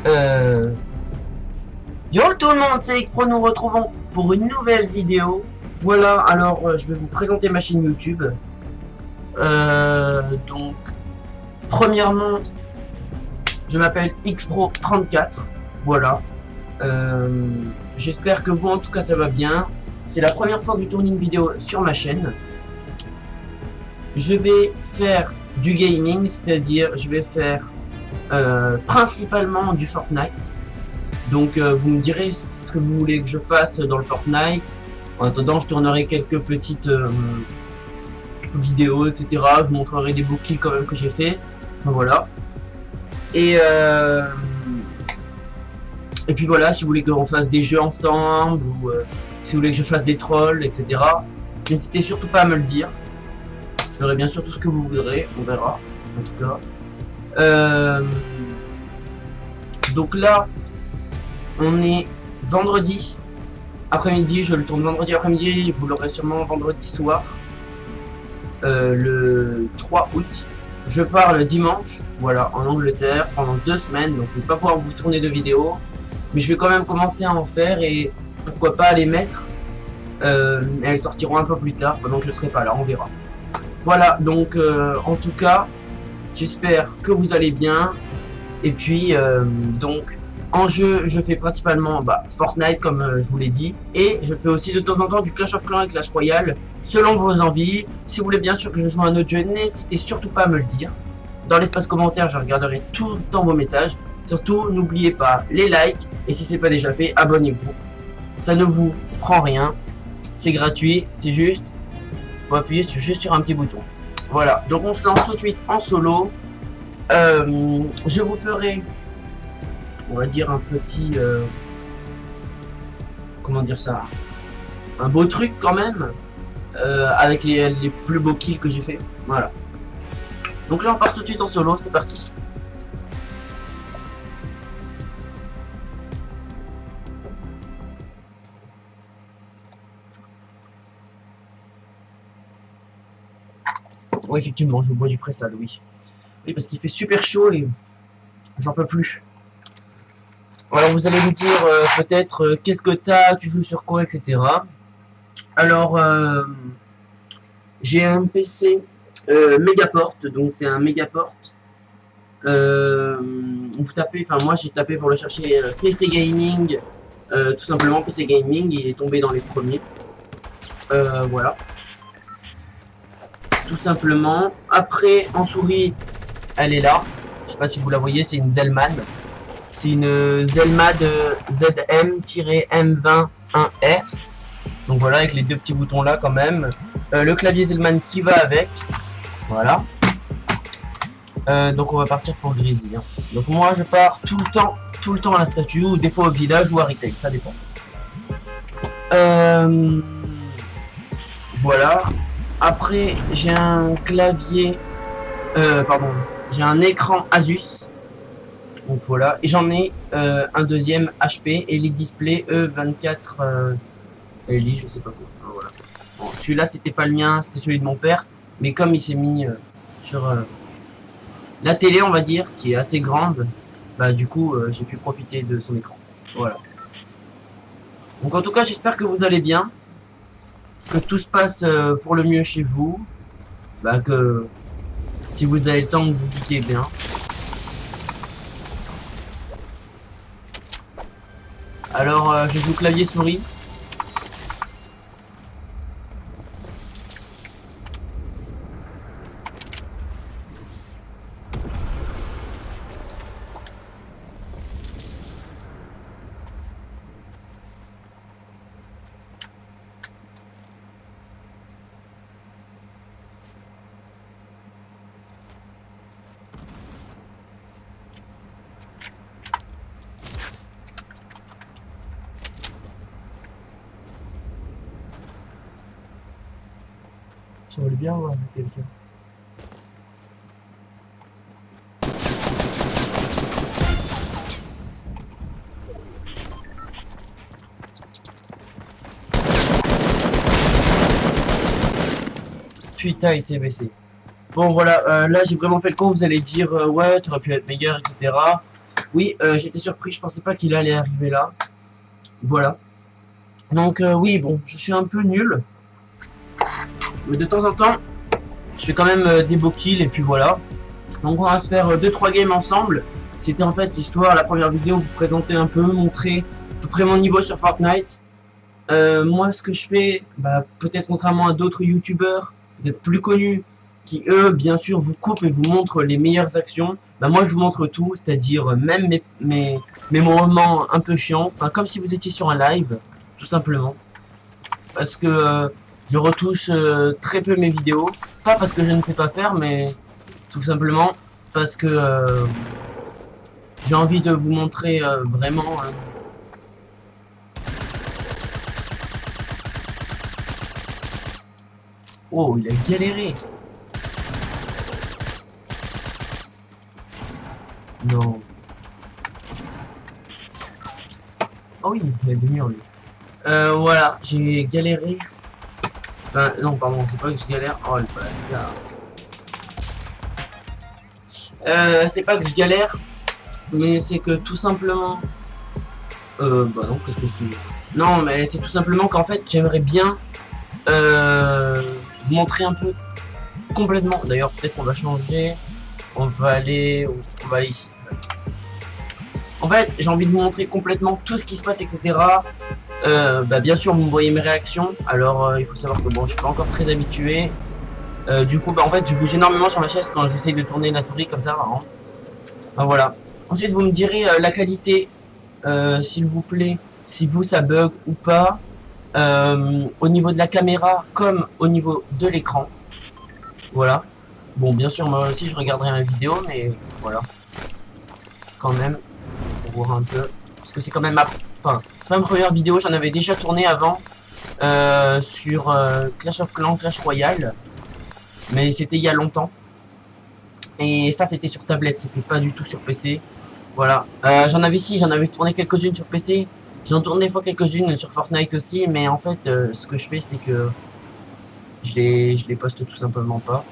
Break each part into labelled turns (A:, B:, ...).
A: Euh... Yo tout le monde, c'est Xpro, nous retrouvons pour une nouvelle vidéo. Voilà, alors je vais vous présenter ma chaîne YouTube. Donc, premièrement, je m'appelle Xpro34. Voilà. J'espère que vous, en tout cas, ça va bien. C'est la première fois que je tourne une vidéo sur ma chaîne. Je vais faire du gaming, c'est-à-dire je vais faire principalement du Fortnite. Donc vous me direz ce que vous voulez que je fasse dans le Fortnite. En attendant, je tournerai quelques petites vidéos, etc. Je vous montrerai des beaux kills quand même que j'ai fait. Voilà. Et puis voilà, si vous voulez qu'on fasse des jeux ensemble, ou si vous voulez que je fasse des trolls, etc. N'hésitez surtout pas à me le dire. Je ferai bien sûr tout ce que vous voudrez, on verra, en tout cas. Donc là, on est vendredi après-midi, je le tourne vendredi après-midi, vous l'aurez sûrement vendredi soir, le 3 août. Je pars le dimanche, voilà, en Angleterre, pendant 2 semaines, donc je vais pas pouvoir vous tourner de vidéos, mais je vais quand même commencer à en faire et pourquoi pas les mettre. Elles sortiront un peu plus tard, pendant que je serai pas là, on verra. Voilà, donc en tout cas, j'espère que vous allez bien. Et puis, donc, en jeu, je fais principalement Fortnite, comme je vous l'ai dit. Et je fais aussi de temps en temps du Clash of Clans et Clash Royale, selon vos envies. Si vous voulez bien sûr que je joue à un autre jeu, n'hésitez surtout pas à me le dire. Dans l'espace commentaire, je regarderai tout le temps vos messages. Surtout, n'oubliez pas les likes. Et si c'est pas déjà fait, abonnez-vous. Ça ne vous prend rien. C'est gratuit, c'est juste... faut appuyer juste sur un petit bouton. Voilà, donc on se lance tout de suite en solo. Je vous ferai, on va dire, un petit... comment dire ça, un beau truc quand même, avec les plus beaux kills que j'ai fait. Voilà. Donc là on part tout de suite en solo, c'est parti. Oui, effectivement, je bois du pressade, oui. Oui, parce qu'il fait super chaud et j'en peux plus. Alors vous allez me dire peut-être qu'est-ce que t'as, tu joues sur quoi, etc. Alors j'ai un PC Megaport, donc c'est un Megaport. Vous tapez, enfin moi j'ai tapé pour le chercher PC Gaming, tout simplement PC Gaming, il est tombé dans les premiers. Voilà. Tout simplement. Après en souris, elle est là. Je sais pas si vous la voyez, c'est une Zelman. C'est une Zelmad ZM-M21R. Donc voilà, avec les deux petits boutons là quand même. Le clavier Zelman qui va avec. Voilà. Donc on va partir pour Grizzly. Hein. Donc moi je pars tout le temps à la statue, ou des fois au village ou à retail, ça dépend. Voilà. Après j'ai un clavier, pardon, j'ai un écran Asus. Donc voilà, et j'en ai un deuxième HP Elite Display E24 Elite, je sais pas quoi. Voilà. Bon, celui-là c'était pas le mien, c'était celui de mon père, mais comme il s'est mis sur la télé, on va dire, qui est assez grande, bah du coup j'ai pu profiter de son écran. Voilà. Donc en tout cas, j'espère que vous allez bien, que tout se passe pour le mieux chez vous, bah que si vous avez le temps, vous geekez bien. Alors, je joue clavier souris. Ça va bien voir quelqu'un. Putain, il s'est baissé. Bon voilà, là j'ai vraiment fait le con, vous allez dire ouais, tu aurais pu être meilleur, etc. Oui, j'étais surpris, je pensais pas qu'il allait arriver là. Voilà. Donc oui, bon, je suis un peu nul. Mais de temps en temps, je fais quand même des beaux kills et puis voilà. Donc on va se faire 2-3 games ensemble. C'était en fait histoire, la première vidéo, vous présenter un peu, montrer à peu près mon niveau sur Fortnite. Moi ce que je fais, bah, peut-être contrairement à d'autres youtubeurs, peut-être plus connus, qui eux bien sûr vous coupent et vous montrent les meilleures actions, bah, moi je vous montre tout, c'est-à-dire même mes moments un peu chiants, enfin, comme si vous étiez sur un live, tout simplement. Parce que je retouche très peu mes vidéos, pas parce que je ne sais pas faire, mais tout simplement parce que j'ai envie de vous montrer vraiment. Oh, il a galéré. Non. Oh oui, il a des murs lui. Voilà, j'ai galéré. Enfin, non, pardon, c'est pas que je galère. Oh le bâtard. C'est pas que je galère, mais c'est que tout simplement. Bah non, qu'est-ce que je dis? Non, mais c'est tout simplement qu'en fait, j'aimerais bien vous montrer un peu complètement. D'ailleurs, peut-être qu'on va changer. On va aller ici. En fait, j'ai envie de vous montrer complètement tout ce qui se passe, etc. Bah, bien sûr, vous me voyez mes réactions. Alors, il faut savoir que bon, je suis pas encore très habitué. Du coup, bah, en fait, je bouge énormément sur ma chaise quand j'essaye de tourner la souris comme ça. Hein. Enfin, voilà. Ensuite, vous me direz la qualité, s'il vous plaît, si vous ça bug ou pas, au niveau de la caméra comme au niveau de l'écran. Voilà. Bon, bien sûr, moi aussi, je regarderai ma vidéo, mais voilà. Quand même, pour voir un peu. Parce que c'est quand même ma... Enfin, c'est pas ma première vidéo, j'en avais déjà tourné avant sur Clash of Clans, Clash Royale. Mais c'était il y a longtemps. Et ça, c'était sur tablette, c'était pas du tout sur PC. Voilà. J'en avais tourné quelques-unes sur PC. J'en tourne des fois quelques-unes sur Fortnite aussi. Mais en fait, ce que je fais, c'est que je les poste tout simplement pas.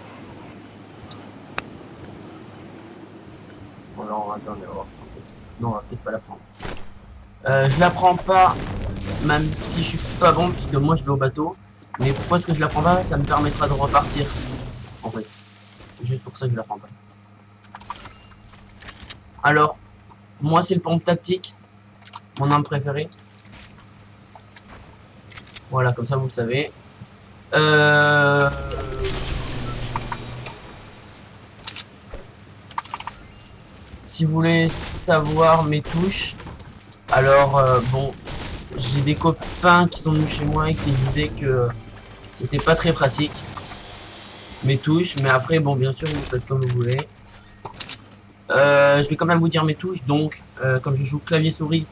A: Bon, alors, attendez, on va non, on va peut-être pas la prendre. Je la prends pas, même si je suis pas bon, puisque moi je vais au bateau. Mais pourquoi est-ce que je la prends pas? Ça me permettra de repartir, en fait. Juste pour ça que je la prends pas. Alors, moi c'est le pompe tactique, mon arme préférée. Voilà, comme ça vous le savez. Si vous voulez savoir mes touches, alors bon, j'ai des copains qui sont venus chez moi et qui disaient que c'était pas très pratique mes touches, mais après bon bien sûr vous faites comme vous voulez. Je vais quand même vous dire mes touches, donc comme je joue clavier souris,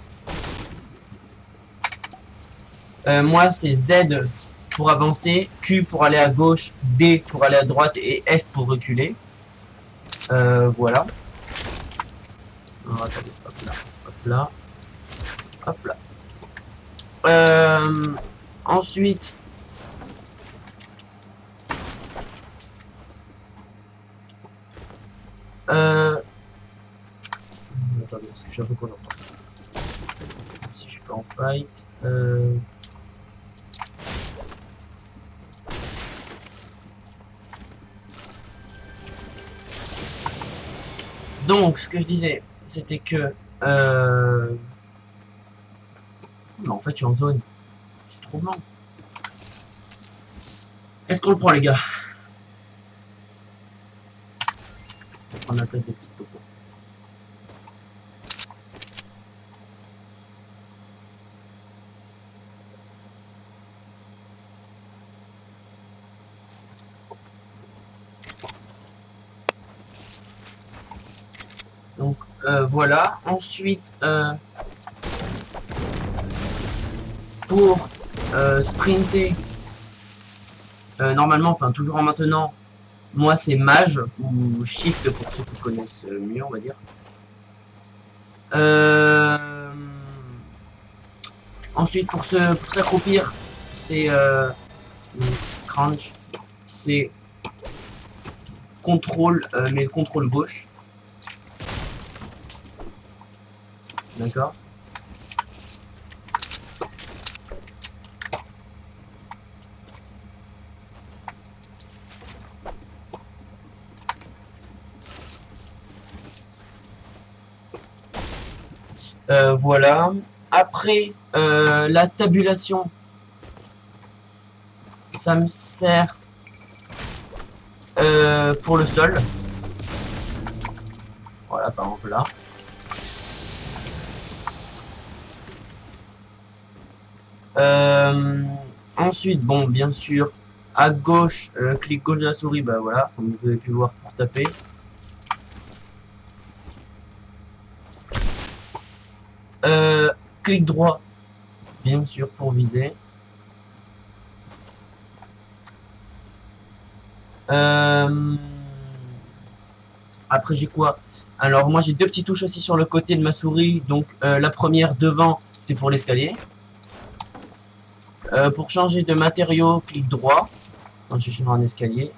A: moi c'est Z pour avancer, Q pour aller à gauche, D pour aller à droite et S pour reculer. Voilà. Alors, attendez, hop là, hop là, hop là. Ensuite, attendez, parce que je suis un peu content. Si je suis pas en fight, donc, ce que je disais, c'était que... Non, en fait, je suis en zone. Je suis trop blanc. Est-ce qu'on le prend, les gars? On va prendre la place des petites popos. Donc, voilà. Ensuite, pour sprinter, normalement, enfin toujours en maintenant, moi c'est mage ou shift pour ceux qui connaissent mieux, on va dire. Ensuite pour s'accroupir, c'est crunch, c'est contrôle, mais le contrôle gauche. D'accord. Voilà. Après, la tabulation, ça me sert pour le sol. Voilà, par exemple là. Ensuite, bon, bien sûr, à gauche, clic gauche de la souris, bah voilà, comme vous avez pu voir pour taper. Clic droit, bien sûr, pour viser. Après, j'ai quoi? Alors, moi, j'ai deux petites touches aussi sur le côté de ma souris. Donc, la première devant, c'est pour l'escalier. Pour changer de matériau, clic droit. Quand je suis sur un escalier.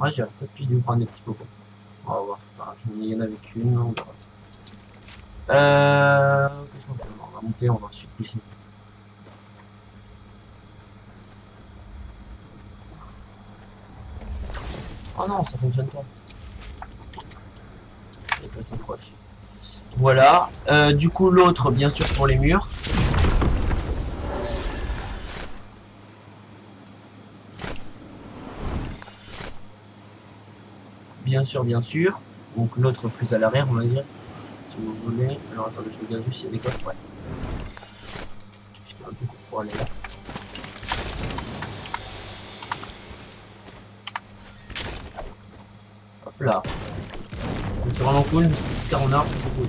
A: Ouais, j'ai pas pu lui prendre des petits cocos. On va voir, c'est pas grave. Il y en avait qu'une. On verra. Qu'est-ce qu'on fait? On va monter, on va ensuite ici. Oh non, ça fonctionne pas. Il est assez proche. Voilà. Du coup, l'autre, bien sûr, pour les murs. Bien sûr, bien sûr. Donc l'autre plus à l'arrière, on va dire. Si vous voulez. Alors attendez, je regarde juste s'il y a des coffres. Ouais. Je fais un peu pour aller là. Hop là. C'est vraiment cool. Une petite terre en arbre, ça c'est cool.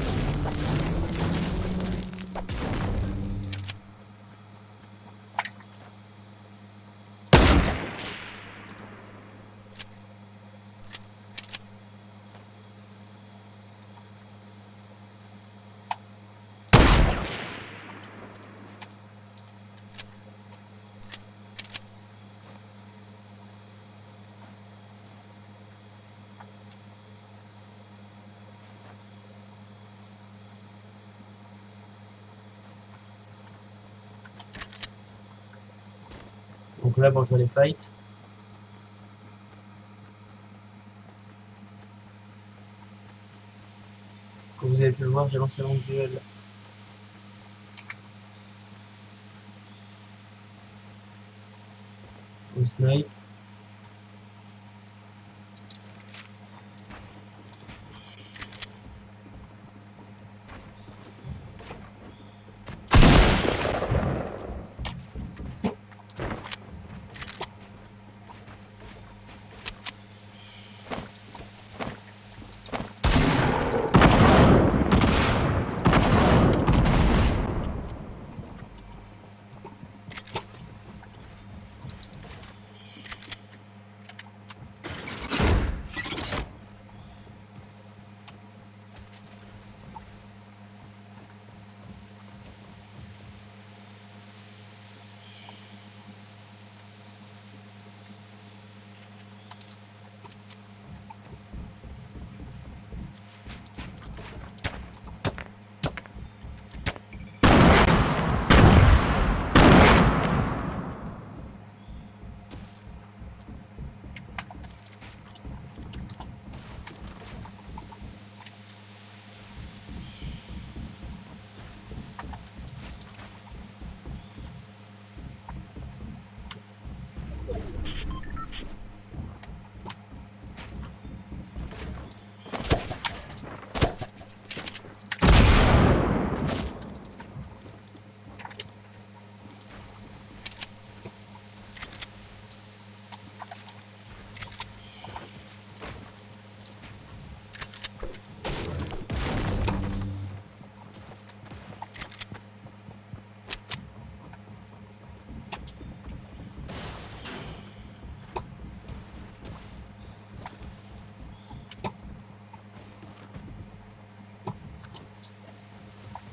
A: Donc là, pour jouer les fights. Comme vous avez pu le voir, j'ai lancé mon duel. Au snipe.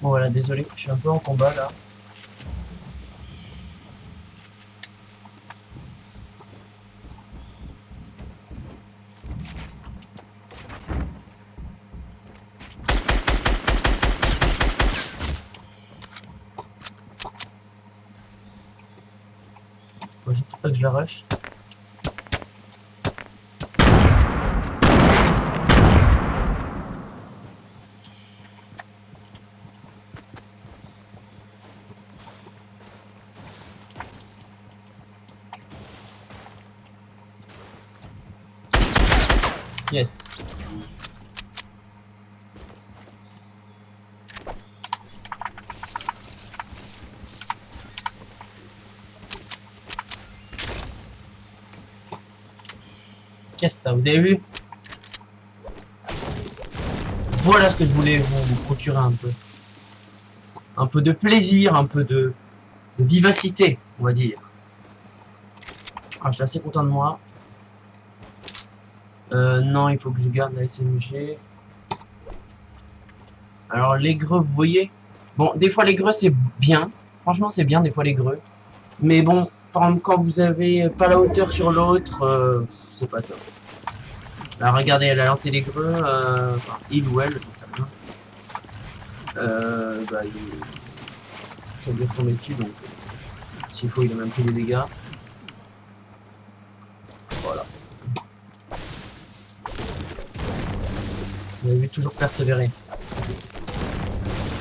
A: Bon voilà, désolé, je suis un peu en combat là. je vais rush. Yes. Qu'est-ce que ça, vous avez vu? Voilà ce que je voulais vous procurer un peu. Un peu de plaisir, un peu de vivacité, on va dire. Ah, je suis assez content de moi. Non, il faut que je garde la SMG. Alors, les greux, vous voyez? Bon, des fois, les greux, c'est bien. Franchement, c'est bien, des fois, les greux. Mais bon, par exemple, quand vous avez pas la hauteur sur l'autre, c'est pas top. Là, regardez, elle a lancé les greux. Enfin, il ou elle, je ne sais rien. Bah, ça lui est tombé dessus, donc s'il faut, il a même pris des dégâts. Voilà. Vous avez vu, toujours persévérer.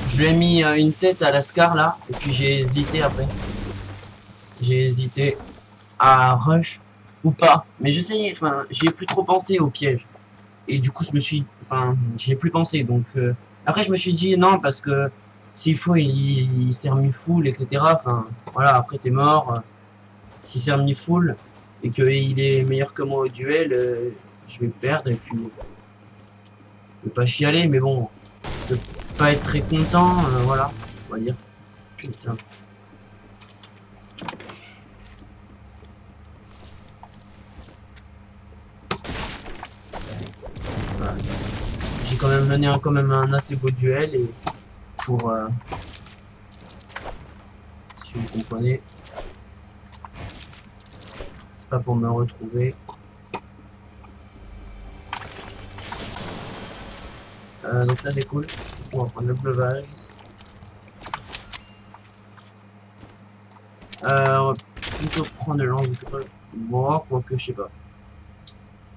A: Je lui ai mis une tête à la Scar là, et puis j'ai hésité après. J'ai hésité à rush ou pas. Mais je sais, enfin, j'y ai plus trop pensé au piège. Et du coup, j'y ai plus pensé. Donc, après, je me suis dit non, parce que s'il faut, il s'est remis full, etc. Enfin, voilà, après, c'est mort. S'il s'est remis full et qu'il est meilleur que moi au duel, je vais perdre. Et puis, je vais pas chialer, mais bon, je vais pas être très content. Voilà, on va dire. Putain. Voilà. J'ai quand même mené quand même un assez beau duel et pour si vous comprenez, c'est pas pour me retrouver. Donc ça c'est cool. On va prendre le breuvage. On va plutôt prendre le lance-gueule. Moi, quoique je sais pas.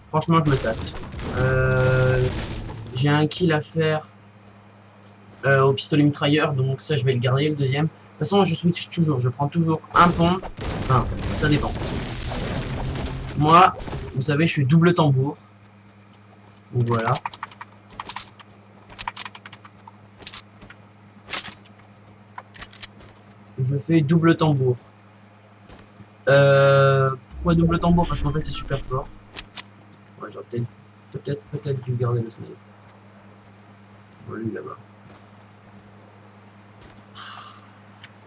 A: Franchement je me tâte. J'ai un kill à faire au pistolet mitrailleur, donc ça je vais le garder le deuxième. De toute façon je switch toujours, je prends toujours un pompe. Enfin, ça dépend. Moi, vous savez, je suis double tambour. Donc voilà. Je fais double tambour. Pourquoi double tambour? Parce qu'en fait c'est super fort. Ouais, j'aurais peut-être dû garder le snipe. Voilà, lui là-bas.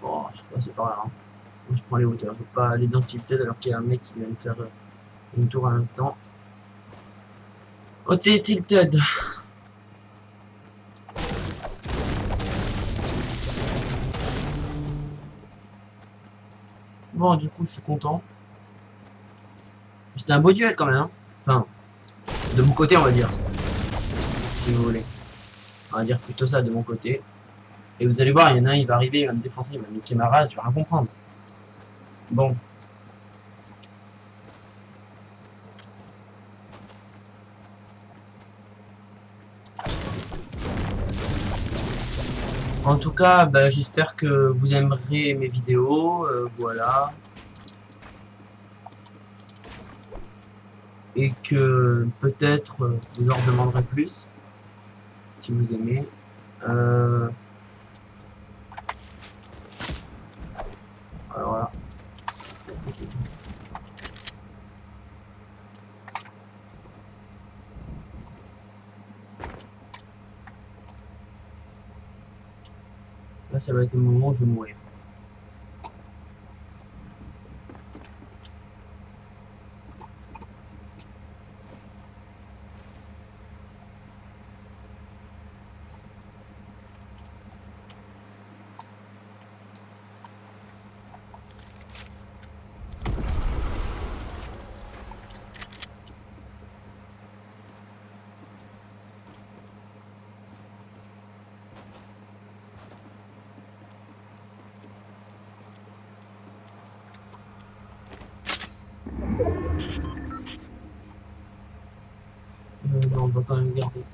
A: Bon, c'est pas grave. Hein. Je prends les hauteurs. Je veux pas aller dans tilted alors qu'il y a un mec qui vient de faire une tour à l'instant. Oh, t'es tilted. Bon, du coup, je suis content. C'était un beau duel quand même. Hein. Enfin, de mon côté, on va dire. Si vous voulez. On va dire plutôt ça de mon côté. Et vous allez voir, il y en a un, il va arriver, il va me défoncer, il va me niquer ma race, je vais rien comprendre. Bon. En tout cas, bah, j'espère que vous aimerez mes vidéos. Voilà. Et que peut-être vous en demanderez plus. Si vous aimez. Alors voilà. Là, ça va être le moment où je vais mourir. va quand même garder.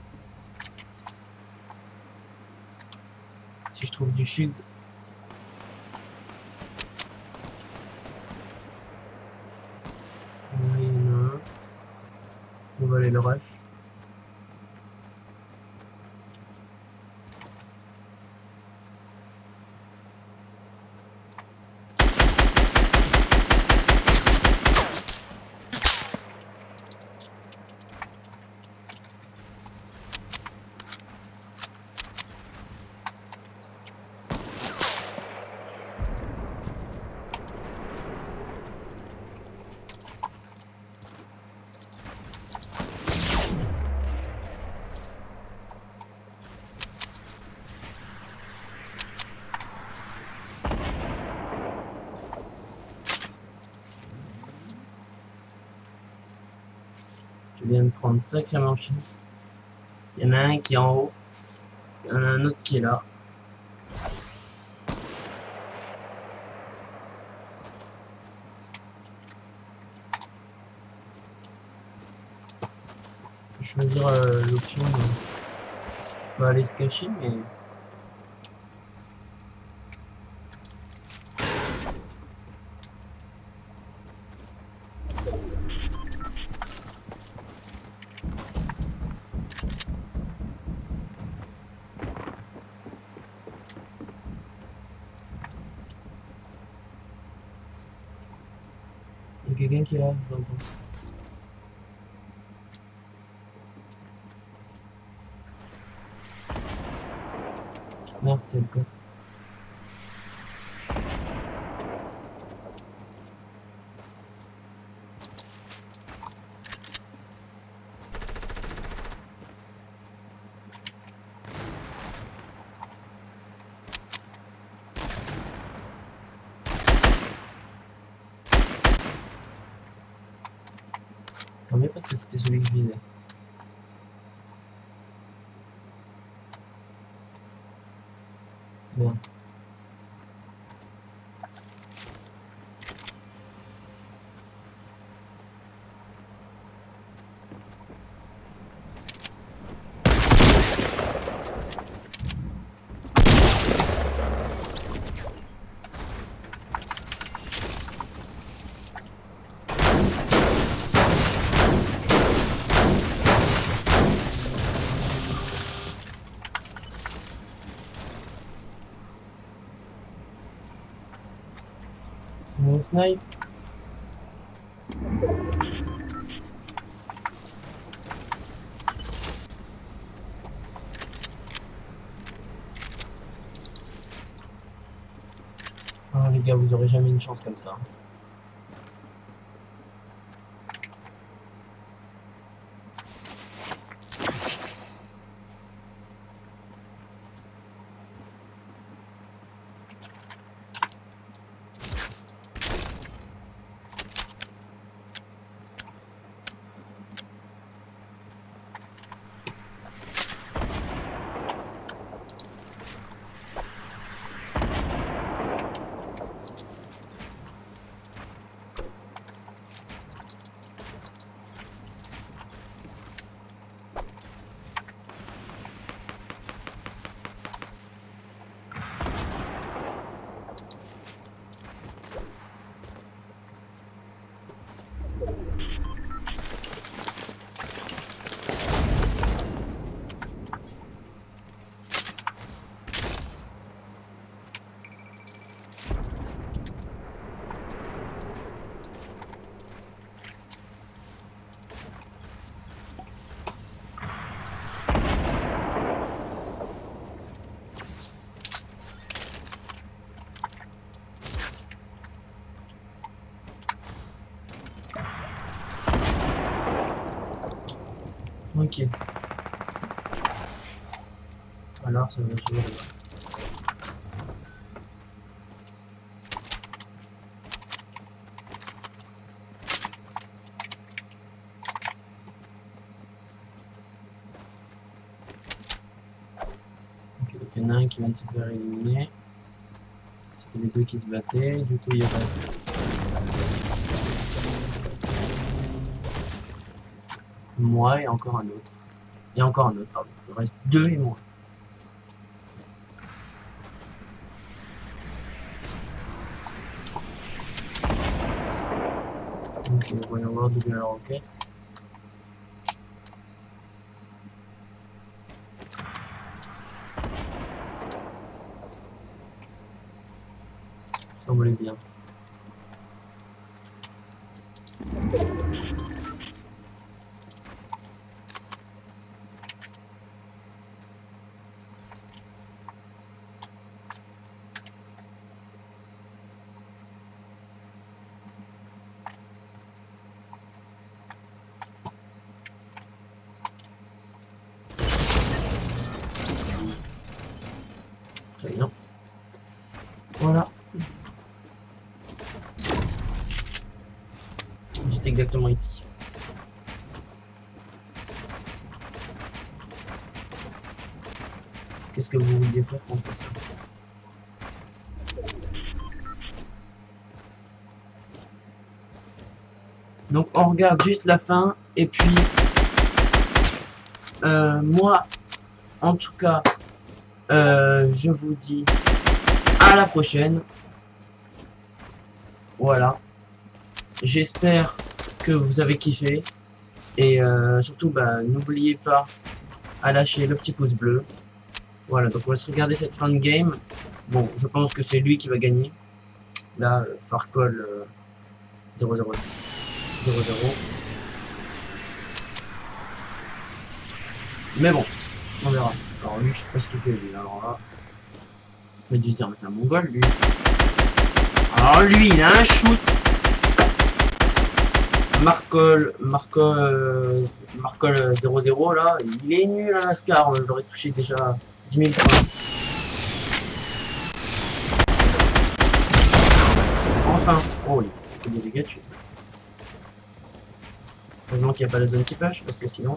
A: Si je trouve du shield. Il y en a un. On va aller le rush. Je viens de prendre sacrément cher. Il y en a un qui est en haut. Il y en a un autre qui est là. Je vais choisir l'option de pas aller se cacher, mais il y a quelqu'un qui est là, j'entends. Merde, c'est le cas. Tant mieux parce que c'était celui que je visais. Merde. C'est mon snipe. Ah les gars, vous aurez jamais une chance comme ça. Ok. Alors ça va jouer là-bas. Ok, donc il y en a un qui vient de se faire éliminer. C'était les deux qui se battaient, du coup il reste moi et encore un autre. Et encore un autre, pardon. Il reste 2 et moins. Donc, voyons voir d'où vient la roquette. Semblait bien. Très bien. Voilà. J'étais exactement ici. Qu'est-ce que vous vouliez faire contre ça? Donc on regarde juste la fin et puis moi en tout cas je vous dis à la prochaine. Voilà, j'espère que vous avez kiffé et surtout bah, n'oubliez pas à lâcher le petit pouce bleu. Voilà, donc on va se regarder cette fin de game. Bon, je pense que c'est lui qui va gagner. Là, Farcol 0-0. Mais bon, on verra. Alors lui, je sais pas ce qu'il fait lui. Alors là, je vais dire, mais c'est un mongol lui. Alors lui, il a un shoot. Marcol 0-0 là, il est nul à Lascar. Je l'aurais touché déjà 10 000 points. Enfin, oh, il fait des dégâts dessus. Heureusement qu'il n'y a pas la zone qui push parce que sinon.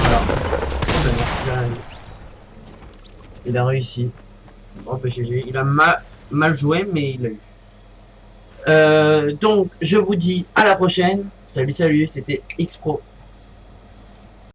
A: Voilà. Il a réussi. Bon, bah, GG. Il a mal joué, mais il a eu. Donc, je vous dis à la prochaine. Salut, salut, c'était Xpro.